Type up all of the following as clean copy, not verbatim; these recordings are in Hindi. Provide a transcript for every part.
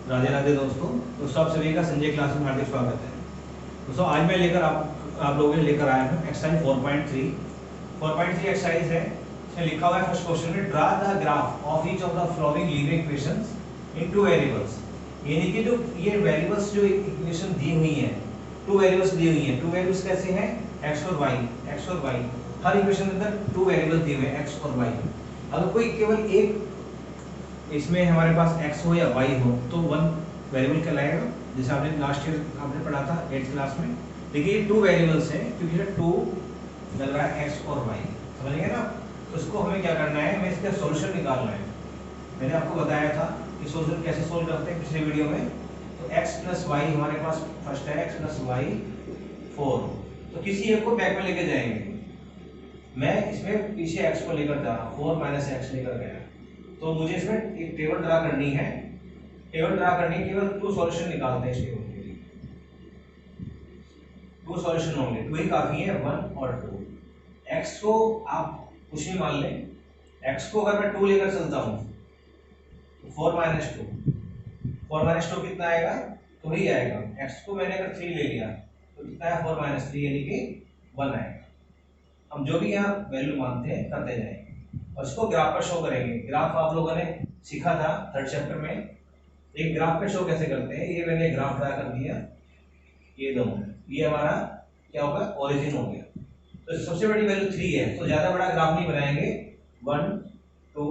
राधे राधे दोस्तों आप सभी का संजय क्लास में हार्दिक स्वागत है। दोस्तों आज मैं लेकर आप लोगों के लिए लेकर आया हूँ एक्सरसाइज 4.3 एक्सरसाइज है। इसमें लिखा हुआ है फर्स्ट क्वेश्चन में draw the graph of each of the following linear equations in two variables. यानी कि जो ये वेरिएबल्स जो इक्वेशन दी हुई है, टू वेरिएबल्स दी हुई है। टू वेरिएबल्स कैसे हैं? एक्स और वाई। हर इक्वेशन के अंदर टू वेरिएबल्स दिए हुए हैं एक्स और वाई। अगर कोई केवल एक इसमें हमारे पास x हो या y हो तो वन वेरिएबल कहलाएगा, जैसे आपने लास्ट ईयर आपने पढ़ा था 8th क्लास में। देखिए टू वेरिएबल्स हैं क्योंकि ये टू लग रहा है x और y, समझ गए ना। तो इसको हमें क्या करना है, हमें इसका सॉल्यूशन निकालना है। मैंने आपको बताया था कि सॉल्यूशन कैसे सोल्व करते हैं पिछले वीडियो में। तो x प्लस वाई हमारे पास फर्स्ट है, x प्लस वाई 4। तो किसी एक को बैक में लेके जाएंगे। मैं इसमें पीछे x को लेकर जा रहा हूँ, 4 माइनस एक्स लेकर गया। तो मुझे इसमें एक टेबल ड्रा करनी है। केवल टू सॉल्यूशन निकालते हैं इस टेबल के लिए। टू सॉल्यूशन होंगे, टू ही काफी है, 1 और 2। x को आप कुछ ही मान लें। x को अगर मैं 2 लेकर चलता हूं तो 4 माइनस 2 कितना आएगा? 2 ही आएगा। x को मैंने अगर 3 ले लिया तो कितना है? 4 माइनस 3 यानी कि 1 आएगा। हम जो भी यहाँ वैल्यू मानते हैं करते जाएंगे और इसको ग्राफ पर शो करेंगे। ग्राफ आप लोगों ने सीखा था 3rd चैप्टर में, एक ग्राफ पे शो कैसे करते हैं। ये मैंने ग्राफ ड्रा कर दिया, ये दोनों, ये हमारा क्या होगा? ओरिजिन हो गया। तो सबसे बड़ी वैल्यू 3 है, तो ज्यादा बड़ा ग्राफ नहीं बनाएंगे। 1 2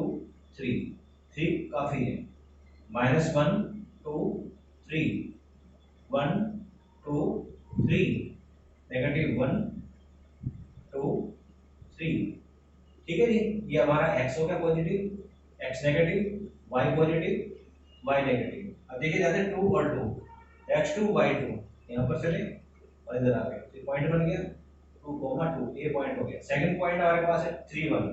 3 काफी है। -1 2 3 1 2 3 -1 2 3। ठीक है जी, ये हमारा x हो गया positive, x negative, y positive, y negative. अब देखिए जाते हैं 2 और 2, x2 y2 यहाँ पर चले और इधर आ गए, तो पॉइंट बन गया 2, 2, ये पॉइंट हो गया। सेकंड पॉइंट हमारे पास है 3 1,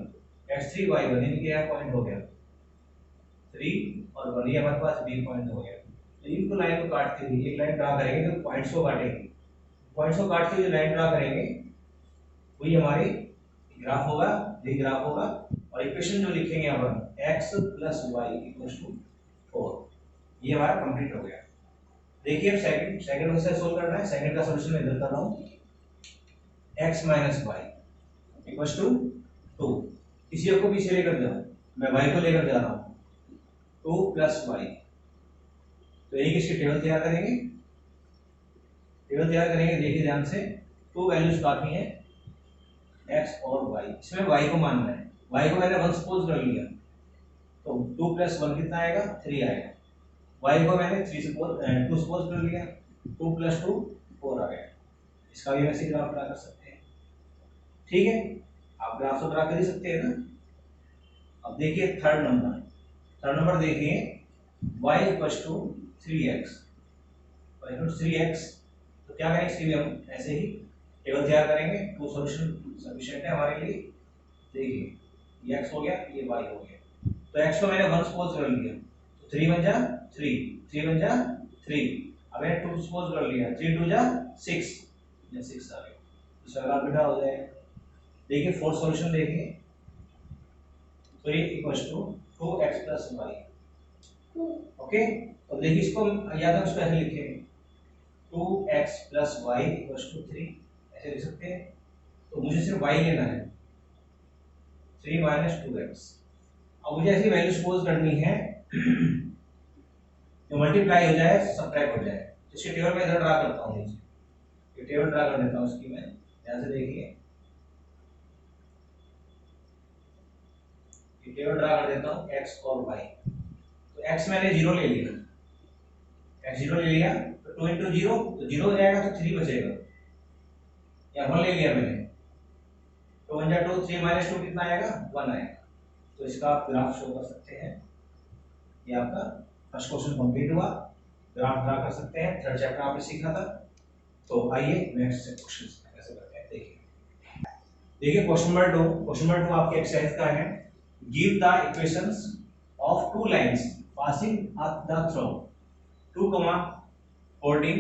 x3 y1, ये क्या पॉइंट हो गया 3 और 1, ये हमारे पास b पॉइंट हो गया। तो इनको लाइन को काटते हुए एक लाइन ड्रा करेंगे जो पॉइंट्स को काटेगी। पॉइंट्स को काटते हुए लाइन ड्रा करेंगे वही हमारी ग्राफ होगा, ये ग्राफ होगा। और इक्वेशन जो लिखेंगे अपन x plus y equals to 4, ये हमारा कंप्लीट हो गया। देखिए अब सेकंड से सोल्व करना है। सेकंड का सॉल्यूशन मैं इधर कर रहा हूं, x minus y equals to 2। किसी एक को पीछे लेकर जाओ, मैं y को लेकर जा रहा हूं, 2 प्लस वाई। तो एक इसकी टेबल तैयार करेंगे। देखिए ध्यान से, 2 वैल्यूज काफी हैं x और y। इसमें y को मानना है। y को मैंने 1 सपोज कर लिया तो 2 प्लस 1 कितना आएगा? 3 आएगा। y को मैंने 2 सपोज कर लिया, 2 प्लस 2 4 आ गया। इसका भी वैसे ग्राफ ड्रा कर सकते हैं। ठीक है, आप ग्राफ तो ड्रा कर ही सकते हैं ना। अब देखिए थर्ड नंबर देखिए, y इक्वल्स टू 3x। तो क्या करेंगे, इसके लिए हम ऐसे ही टेबल तैयार करेंगे। टू सॉल्यूशन सफिशिएंट है हमारे लिए। देखिए ये x हो गया, ये y हो गया। तो x को मैंने 1 सपोज कर लिया तो 3 बन जा 3 बन जा 3। अब मैंने 2 सपोज कर लिया, 3 2 जा 6, ये 6 आ गया। तो इसका ग्राफ बेटा हो जाएगा। देखिए फोर्थ सॉल्यूशन देखिए, तो ये इक्वल्स टू 2x प्लस y। ओके, तो देखिए इसको या तो इसको ऐसे लिखेंगे 2x प्लस y इक्वल्स टू 3, ऐसे लिख सकते हैं। तो मुझे सिर्फ y लेना है, 3 माइनस 2x। अब मुझे ऐसी वैल्यू सपोज करनी है जो मल्टीप्लाई हो जाए, सब्ट्रैक्ट हो जाए। इसकी टेबल में इधर ड्रा करता हूँ, नीचे ये टेबल ड्रा कर देता हूँ इसकी मैं। ध्यान से देखिए, ये टेबल ड्रा कर देता हूँ x और y। तो x मैंने 0 ले लिया, तो 2 into 0 तो 0 हो जाएगा, तो 3 बचेगा। या 1 ले लिया मैंने, तो 1 जा 2, 3 माइनस 2 कितना आएगा? 1 आएगा। तो इसका आप ग्राफ शो कर सकते हैं। ये आपका फर्स्ट क्वेश्चन कंप्लीट हुआ। ग्राफ ड्रा कर सकते हैं, 3rd चैप्टर आपने सीखा था। तो आइए नेक्स्ट क्वेश्चन कैसे करते हैं देखिए क्वेश्चन नंबर 2 आपके एक्सरसाइज का है। Give the equations of two lines passing the through 2, 14,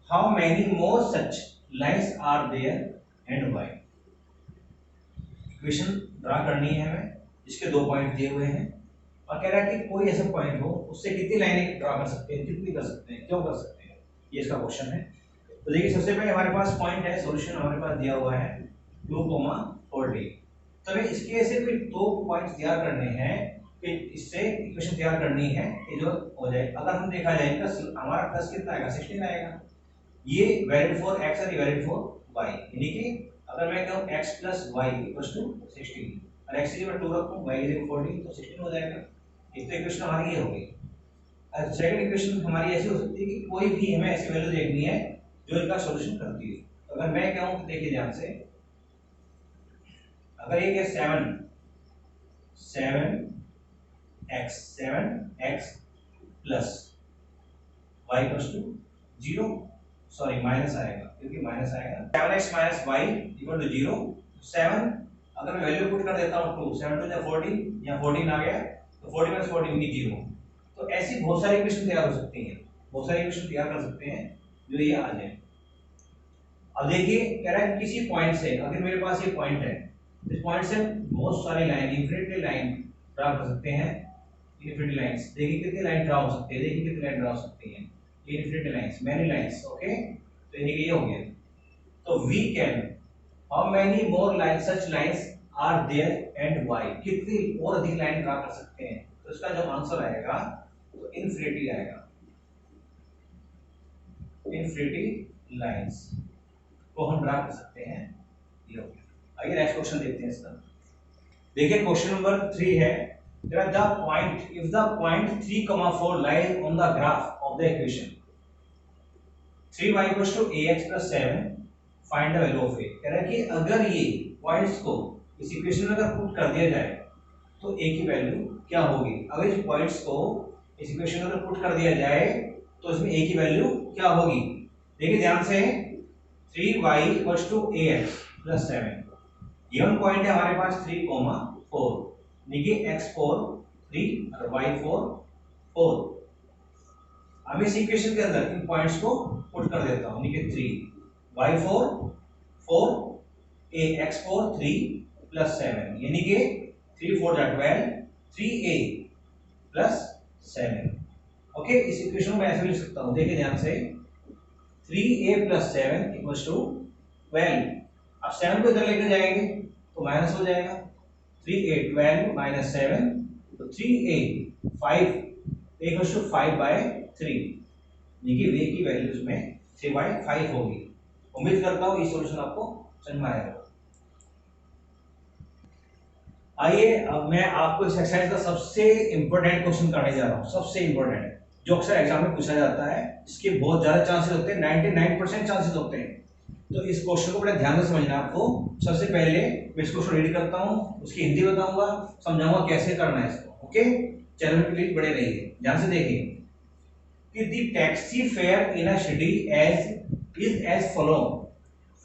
how many more such lines are there and why. Equation draw करनी है हमें, इसके 2 पॉइंट दिए हुए हैं और कह रहा है कि कोई ऐसा पॉइंट हो उससे कितनी लाइनें ड्रा कर सकते हैं, कितनी कर सकते हैं, क्यों कर सकते हैं, ये इसका क्वेश्चन है। तो देखिए सबसे पहले हमारे पास पॉइंट है, सॉल्यूशन हमारे पास दिया हुआ है 2,40। तो हमें इसके ऐसे कोई दो पॉइंट्स तैयार करने हैं कि इससे इक्वेशन तैयार करनी है कि जो हो जाए। अगर हम देखा जाए इनका हमारा प्लस कितना आएगा, 16 आएगा। ये वैलिड फॉर x और वैलिड फॉर y, यानी कि अगर मैं कहूं x + y = 16 और x की जगह 2 रखूं, y की जगह 14, तो 16 हो जाएगा। एक तो इक्वेशन हमारी ये हो गई। और सेकंड इक्वेशन हमारी ऐसी हो सकती है कि कोई भी हमें ऐसी वैल्यू देखनी है जो इनका सॉल्यूशन करती है। तो अगर मैं कहूं, देखिए ध्यान से, अगर ये क्या 7x plus y = 0, sorry minus आएगा, क्योंकि माइनस आएगा। 7x - y = 0। 7 अगर मैं वैल्यू पुट कर देता हूं 2, 7 × 2 = 14, यहाँ 14 आ गया, तो 40 - 14 = 0। तो ऐसी बहुत सारी इक्वेशन तैयार हो सकती हैं, बहुत सारी इक्वेशन तैयार कर सकते हैं जो ये आ जाए। अब देखिए कह रहा है किसी पॉइंट से, अगर मेरे पास ये पॉइंट है, इस पॉइंट से बहुत सारी लाइन, इन्फिनिटी लाइन ड्रा कर सकते हैं। इन्फिनिटी लाइंस, देखिए कितनी लाइन ड्रा हो सकती है, देखिए कितनी लाइन ड्रा हो सकती है, infinity lines, many lines. Okay, तो ये हो गया। तो we can, how many more line such lines are there and why, कितनी और अधिक लाइन ड्रा कर सकते हैं। तो इसका जो आंसर आएगा तो इन्फिनिटी आएगा, इन्फिनिटी लाइंस को हम ड्रा कर सकते हैं। ये हो गया। आइए नेक्स्ट क्वेश्चन देखते हैं इसका। देखिए क्वेश्चन नंबर 3 है, the point, if the point 3, 4 lies on the graph of the equation 3y = ax + 7, find the value of a। कह रहा है कि अगर ये पॉइंट्स को इस इक्वेशन में अगर पुट कर दिया जाए तो a की वैल्यू क्या होगी। अगर इस पॉइंट्स को इस इक्वेशन में अगर पुट कर दिया जाए तो इसमें a की वैल्यू क्या होगी। देखिए ध्यान से, 3y = ax + 7, गिवन पॉइंट है हमारे पास 3, 4, यानी x4 3 और y4 4। अब इस इक्वेशन के अंदर इन पॉइंट्स को पुट कर देता हूं, यानी 3 y4 4 x4 3 + 7, यानी कि 3 4 12 3a + 7। ओके, इस इक्वेशन को मैं ऐसे लिख सकता हूं, देखिए ध्यान से, 3a + 7 = 12। अब 7 को इधर लेकर जाएंगे तो माइनस हो जाएगा, 3a 12 - 7, तो 3a 5 = 5/3, देखिए वे की वैल्यूज में 3/5 होगी। उम्मीद करता हूँ ये सॉल्यूशन आपको समझ में आएगा। आइए अब मैं आपको इस एक्सरसाइज का सबसे इंपॉर्टेंट क्वेश्चन करने जा रहा हूँ, सबसे इंपॉर्टेंट जो अक्सर एग्जाम में पूछा जाता है, इसके बहुत ज्यादा चांसेस होते हैं, 99% चांसेस होते हैं। तो इस क्वेश्चन को बड़े ध्यान से समझना है आपको। सबसे पहले मैं इस क्वेश्चन रीड करता हूँ, उसकी हिंदी बताऊंगा, समझाऊंगा कैसे करना है इसको। ओके, चैनल पे प्लीज बने रहिए, ध्यान से देखिए कि the taxi fare in a city is as follow.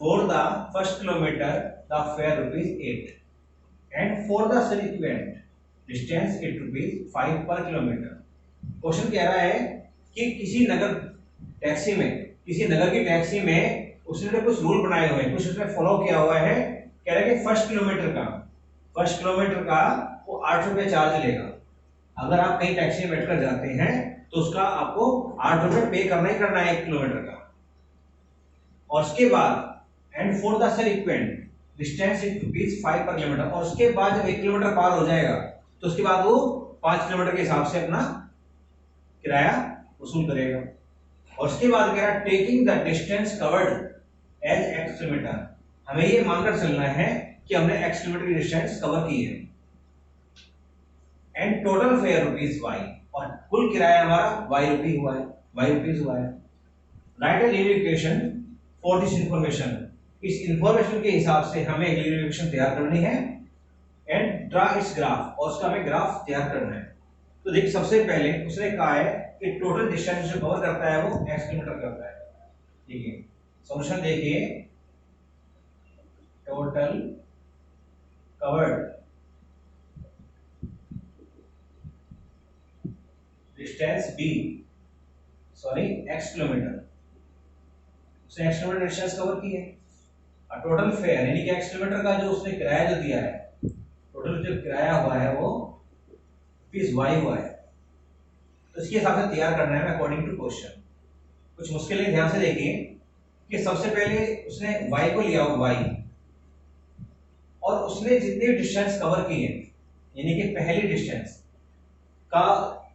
For the first kilometre the fare ₹8 and for the subsequent distance it ₹5 per kilometre. Question कह रहा है कि किसी नगर टैक्सी में, किसी नगर की टैक्सी में उसने कुछ रूल बनाए हुए हैं, कुछ उसने फॉलो किया हुआ है। कह रहा है कि फर्स्ट किलोमीटर का वो 8 रुपए चार्ज लेगा। अगर आप कहीं टैक्सी में बैठकर जाते हैं तो उसका आपको 8 रुपए पे करना ही करना है 1 किलोमीटर का। और उसके बाद and for the subsequent distance it ₹5 per kilometre, और उसके बाद जब 1 किलोमीटर पार हो जाएगा तो उसके बाद वो 5 किलोमीटर के हिसाब से अपना किराया वसूल करेगा। और उसके बाद कह रहा है taking the distance covered as x kilometre, हमें ये मानकर चलना है कि हमने x किलोमीटर की डिस्टेंस कवर की है। एंड टोटल फेयर ₹y, और कुल किराया हमारा y हुआ है। Right a linear equation for this information, इस इंफॉर्मेशन के हिसाब से हमें एक लीनियर इक्वेशन तैयार करनी है। एंड ड्रा इट्स ग्राफ, और उसका हमें ग्राफ तैयार करना है। तो देखिए सबसे पहले उसने कहा है कि टोटल डिस्टेंस जो कवर करता है वो x किलोमीटर करता है। देखिए सॉल्यूशन देखिए, total covered distance b, sorry x kilometre, उसने x किलोमीटर डिस्टेंस कवर की है। और टोटल फेयर यानी कि x किलोमीटर का जो उसने किराया जो दिया है, टोटल जो किराया हुआ है वो रुपीज वाई हुआ है, तो इसके हिसाब से तैयार करना है अकॉर्डिंग टू क्वेश्चन। कुछ मुश्किलें ध्यान से देखिए कि सबसे पहले उसने y को लिया हो y, और उसने जितने डिस्टेंस कवर किए यानी कि पहली डिस्टेंस का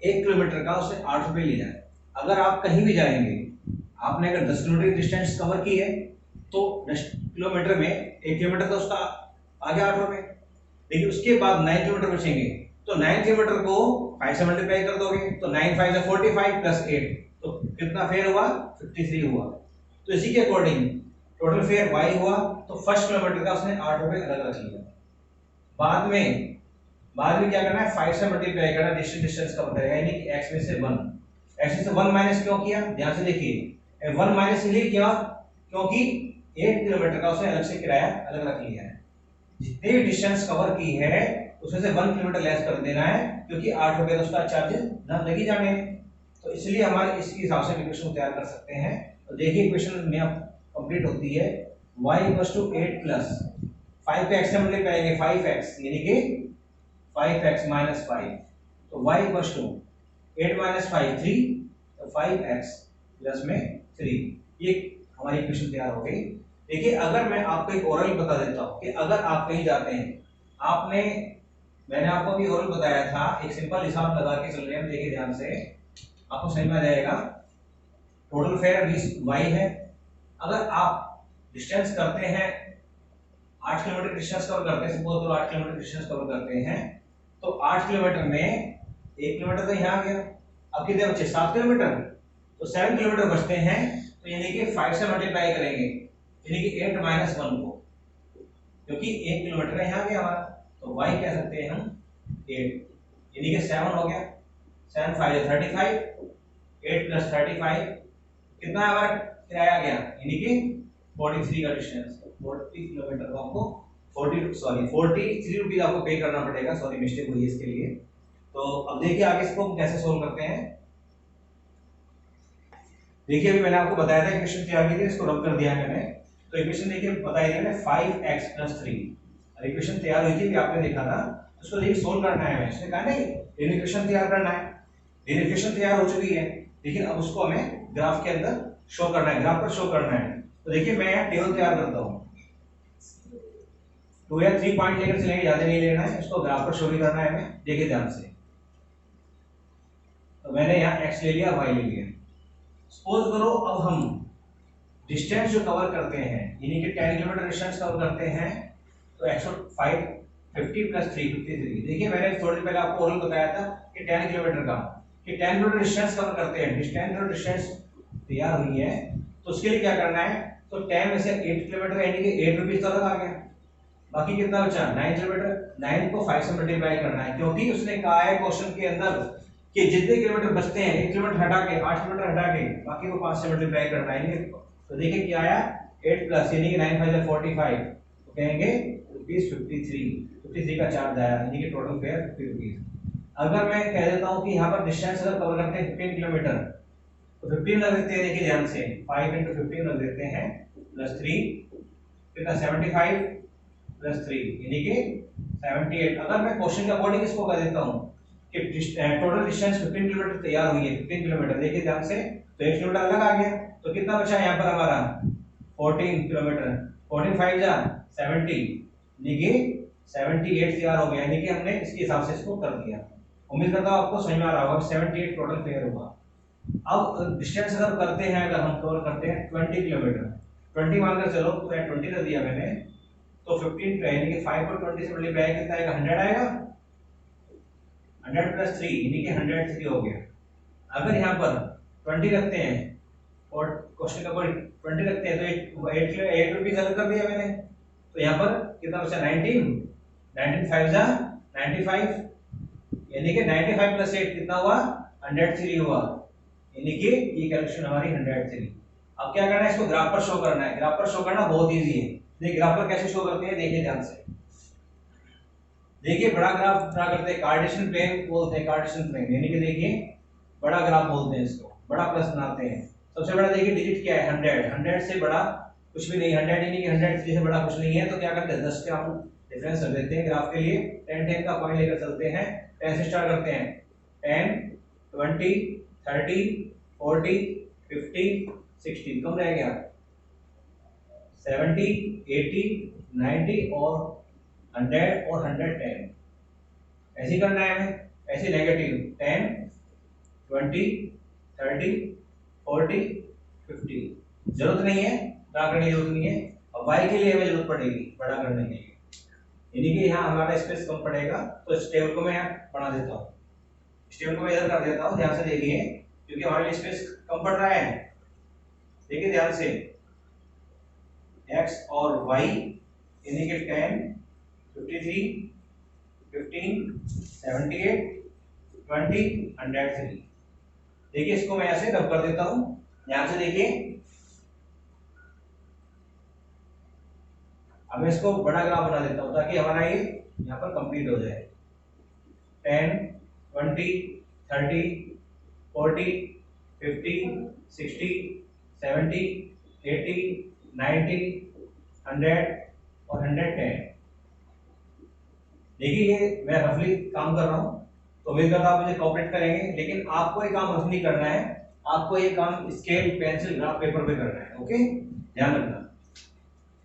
1 किलोमीटर का उसने 8 रुपये लिया है। अगर आप कहीं भी जाएंगे, आपने अगर 10 किलोमीटर डिस्टेंस कवर की है तो 10 किलोमीटर में 1 किलोमीटर तो उसका आ गया 8 रुपये, लेकिन उसके बाद 9 किलोमीटर बचेंगे तो 9 किलोमीटर को 5 से मल्टीप्लाई कर दोगे तो 9 5 से 45 प्लस 8 तो कितना फेयर हुआ 53 हुआ। तो इसी के अकॉर्डिंग टोटल फेयर y हुआ, तो फर्स्ट किलोमीटर का उसने 8 रुपये अलग रख लिया। बाद में क्या करना है 5 से मल्टीप्लाई करना, डिस्टेंस कवर करेगा यानी कि x में से 1, x में से 1 माइनस क्यों किया ध्यान से देखिए, 1 माइनस इसलिए किया क्योंकि 1 किलोमीटर का उसने अलग से किराया अलग रख लिया है। जितने भी डिस्टेंस कवर की है उसमें से 1 किलोमीटर लेस कर देना है क्योंकि 8 रुपये का उसका चार्ज ना लगी जाने, तो इसलिए हमारे इसके हिसाब से इक्वेशन तैयार कर सकते हैं। तो देखिए इक्वेशन में अब कंप्लीट होती है y = 8 प्लस 5 पे x से मल्टीप्लाई करेंगे 5x यानी कि 5x - 5, तो y = 8 - 5 3, तो 5x प्लस में 3, ये हमारी इक्वेशन तैयार हो गई। देखिए अगर मैं आपको एक ओरल बता देता हूं कि अगर आप कहीं जाते हैं, मैंने आपको भी ओरल बताया था, एक सिंपल हिसाब लगा के चल रहे हैं, देखिए ध्यान से आपको समझ में आ जाएगा। टोटल फेयर 20 y है, अगर आप डिस्टेंस करते हैं 8 किलोमीटर डिस्टेंस कवर करते हैं, सपोज करो 8 किलोमीटर डिस्टेंस कवर करते हैं, तो 8 किलोमीटर में 1 किलोमीटर तो यहाँ आ गया, अब कितने बचे 7 किलोमीटर, तो 7 किलोमीटर बचते हैं, तो यानी कि 5 से मल्टीप्लाई करेंगे यानी कि 8 - 1 को, क्योंकि 1 किलोमीटर यहाँ आ गया हमारा, तो y कह सकते हैं हम 8 यानी कि 7 हो गया, 7 5 35, 8 + 35 कितना हमारा किराया आ गया यानी कि 43 का डिस्टेंस, 40 किलोमीटर को हमको 43 रुपीज आपको पे करना पड़ेगा, सॉरी मिस्टेक हुई है इसके लिए। तो अब देखिए आगे इसको कैसे सोल्व करते हैं। देखिए अभी मैंने आपको बताया था इक्वेशन तैयार की थी, इसको रब कर दिया मैंने, तो इक्वेशन देखिए बताई थी मैंने 5x + 3, और इक्वेशन तैयार हुई थी आपने देखा था, उसको देखिए सोल्व करना है, मैंने इसने कहा नहीं इक्वेशन तैयार करना है, इक्वेशन तैयार हो चुकी है, लेकिन अब उसको हमें ग्राफ के अंदर शो करना है, ग्राफ पर शो करना है। तो देखिए मैं यहाँ टेबल तैयार करता हूँ, 2 या 3 पॉइंट लेकर चलेंगे, ज्यादा नहीं लेना है, इसको ग्राफ पर शो भी करना है हमें, देखिए ध्यान से। तो मैंने यहाँ x ले लिया, y ले लिया। सपोज करो अब हम डिस्टेंस जो कवर करते हैं यानी कि 10 किलोमीटर डिस्टेंस कवर करते हैं, तो 50 + 3 53। देखिए मैंने थोड़ी पहले आपको ओरल बताया था कि 10 किलोमीटर का, कि 10 किलोमीटर डिस्टेंस कवर करते हैं, 10 किलोमीटर डिस्टेंस तैयार हुई है, तो उसके लिए क्या करना है, तो 10 में से 8 किलोमीटर यानी कि 8 रुपीज तो अलग आ गया, बाकी कितना बचा 9 किलोमीटर, 9 को 5 से मल्टीप्लाई करना है, क्योंकि उसने कहा है क्वेश्चन के अंदर कि जितने किलोमीटर बचते हैं 1 किलोमीटर हटा के 8 किलोमीटर हटा के बाकी को 5 से मल्टीप्लाई करना है। तो देखिए क्या आया 8 प्लस यानी कि 9 5 से 45, तो कहेंगे रुपीस 53 का चार्ज आया, यानी कि टोटल फेयर 50 रुपीस। अगर मैं कह देता हूं कि यहां पर डिस्टेंस अगर कवर करते हैं 15 किलोमीटर, तो 15 लग देते हैं, देखिए ध्यान से 5 × 15 लग देते हैं प्लस 3 कितना 75 प्लस 3 यानी कि 78। अगर मैं क्वेश्चन के अकॉर्डिंग इसको कह देता हूं कि टोटल डिस्टेंस 15 किलोमीटर तैयार हुई है, 15 किलोमीटर, देखिए ध्यान से, तो 1 किलोमीटर अलग आ गया, तो कितना बचा यहाँ पर हमारा 14 किलोमीटर, 14 5 जा 70 यानी कि 78 तैयार हो गया, यानी कि हमने इसके हिसाब से इसको कर दिया। उम्मीद करता हूँ आपको समझ में आ रहा होगा, 78 टोटल फेयर होगा। अब डिस्टेंस अगर करते हैं, अगर हम कवर करते हैं 20 किलोमीटर, 20 मानकर चलो, तो 20 कर दिया मैंने, तो 15 यानी कि 5 और 20 से मल्टीप्लाई कितना आएगा 100 आएगा, 100 प्लस 3 यानी कि 103 हो गया। अगर यहाँ पर 20 रखते हैं और क्वेश्चन का कोई 20 रखते हैं, तो 8 रुपीज अलग कर दिया मैंने, तो यहाँ पर कितना बचा 19 5 जा 95 यानी कि 95 प्लस 8 कितना हुआ 103 हुआ, यानी कि ये कैलकुलेशन हमारी 103। अब क्या करना है, इसको ग्राफ पर शो करना है। ग्राफ पर शो करना बहुत इजी है, देखिए ग्राफ पर कैसे शो करते हैं, देखिए ध्यान से। देखिए बड़ा ग्राफ ड्रा करते हैं, कार्टेशियन प्लेन बोलते हैं, कार्टेशियन प्लेन यानी कि देखिए बड़ा ग्राफ बोलते हैं इसको, बड़ा प्लस बनाते हैं। सबसे बड़ा देखिए डिजिट क्या है 100, 100 से बड़ा कुछ भी नहीं, 100 यानी कि 103 से बड़ा कुछ नहीं है, तो क्या करते हैं 10 के हम डिफरेंस रख देते हैं ग्राफ के लिए, 10 10 का पॉइंट लेकर चलते हैं, 10 से स्टार्ट करते हैं, 10, 20, 30, 40, 50, 60, कम रह गया 70, 80, 90 और 100 और 110। ऐसे ही करना है हमें, ऐसे नेगेटिव 10, 20, 30, 40, 50। जरूरत नहीं है बड़ा करने की, जरूरत नहीं है। अब y के लिए हमें जरूरत पड़ेगी बड़ा करने के लिए, यानी कि यहाँ हमारा स्पेस कम पड़ेगा, तो इस टेबल को मैं यहाँ बना देता हूँ, इस टेबल को मैं इधर कर देता हूँ। ध्यान से देखिए, क्योंकि हमारे लिए स्पेस कम पड़ रहा है। देखिए ध्यान से, x और y यानी कि 10, 53, 15, 78, 20, 103। देखिए इसको मैं ऐसे रब कर देता हूँ। ध्यान से देखिए, अब मैं इसको बड़ा ग्राफ बना देता हूँ ताकि हमारा ये यहाँ पर कंप्लीट हो जाए। 10, 20, 30, 40, 50, 60, 70, 80, 90, 100 और 110। देखिए ये मैं रफली काम कर रहा हूँ, तो उम्मीद करता हूँ आप मुझे कोऑपरेट करेंगे, लेकिन आपको ये काम रफली करना है, आपको ये काम स्केल, पेंसिल, ग्राफ पेपर पे करना है। ओके, ध्यान रखना।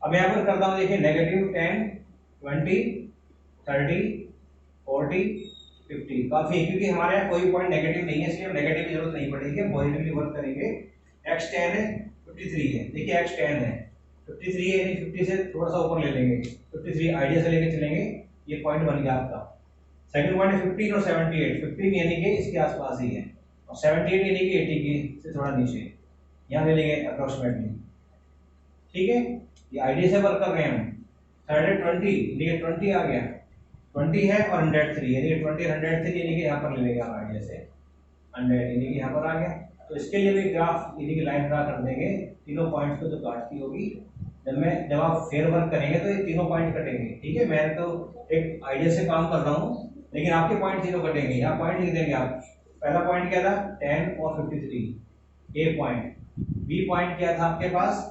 अब यहाँ पर करता हूँ, देखिए नेगेटिव 10, 20, 30, 40, 50 काफी है, क्योंकि हमारे यहाँ कोई पॉइंट नेगेटिव नहीं है, इसलिए नेगेटिव की जरूरत नहीं पड़ेगी, पॉजिटिवली वर्क करेंगे। x 10 है, 53 है, देखिए x 10 है, 53 है, यानी 50 से थोड़ा सा ऊपर ले लेंगे, 53 आइडिया से लेके चलेंगे, ये पॉइंट बन गया आपका। सेकंड पॉइंट है 15 और 78, 15 यानी कि इसके आसपास ही है, और 78 यानी कि 80 की से थोड़ा नीचे, यहाँ ले लेंगे अप्रोक्सीमेटली। ठीक है, ये आइडिया से वर्क कर रहे हैं हम। थर्ड है 20, यानी 20 आ गया, 20 है और 103, यानी 20 103 यानी कि यहाँ पर ले लेंगे आप आइडिया से, 100 यानी कि यहाँ पर आ गया। तो इसके लिए भी ग्राफ यानी कि लाइन ड्रा कर देंगे, तीनों पॉइंट्स को जो काटती होगी, जब आप फेयर वर्क करेंगे तो ये तीनों पॉइंट कटेंगे। ठीक है, मैं तो एक आइडिया से काम कर रहा हूँ, लेकिन आपके पॉइंट तीनों कटेंगे। यहाँ पॉइंट लिख देंगे आप। पहला पॉइंट क्या था, 10 और 53, ए पॉइंट। बी पॉइंट क्या था आपके पास,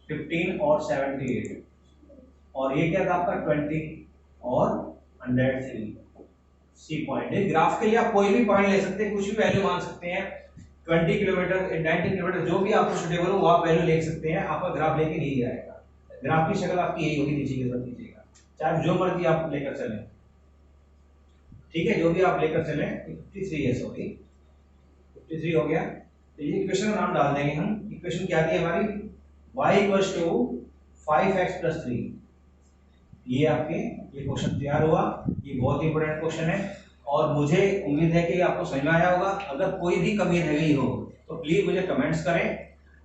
15 और 78, और ये क्या था आपका 20 और 103। सी पॉइंट है। ग्राफ के लिए आप कोई भी पॉइंट ले सकते हैं, कुछ भी वैल्यू मान सकते हैं, 20 किलोमीटर, 19 किलोमीटर, जो भी आपको सुटेबल हो वो आप वैल्यू ले सकते हैं। आपका ग्राफ लेके नहीं जाएगा, ग्राफ की शक्ल आपकी यही होगी, नीचे की तरफ दीजिएगा, चाहे जो मर्जी आप लेकर चलें। ठीक है, जो भी आप लेकर चलें। 53 है, सॉरी 53 हो गया। तो ये इक्वेशन का नाम डाल देंगे हम। इक्वेशन क्या थी हमारी, y = 5x + 3। ये आपके ये क्वेश्चन तैयार हुआ। ये बहुत इंपॉर्टेंट क्वेश्चन है, और मुझे उम्मीद है कि आपको समझ में आया होगा। अगर कोई भी कमी रह गई हो तो प्लीज मुझे कमेंट्स करें,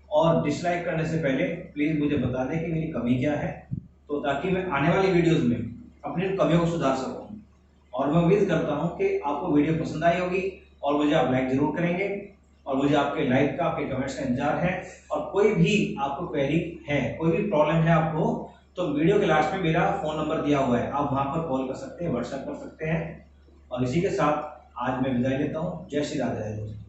और डिसलाइक करने से पहले प्लीज मुझे बता दें कि मेरी कमी क्या है, तो ताकि मैं आने वाली वीडियोस में अपनी कमियों को सुधार सकूं। और मैं उम्मीद करता हूं कि आपको वीडियो पसंद आई होगी, और मुझे आप लाइक जरूर करेंगे, और मुझे आपके लाइक का, आपके कमेंट्स का इंतजार है। और कोई भी आपको क्वेरी है, कोई भी प्रॉब्लम है आपको, तो वीडियो के लास्ट में मेरा फोन नंबर दिया हुआ है, आप वहां पर कॉल कर सकते हैं, व्हाट्सएप कर सकते हैं। और इसी के साथ आज मैं विदाई लेता हूँ। जय श्री राधे।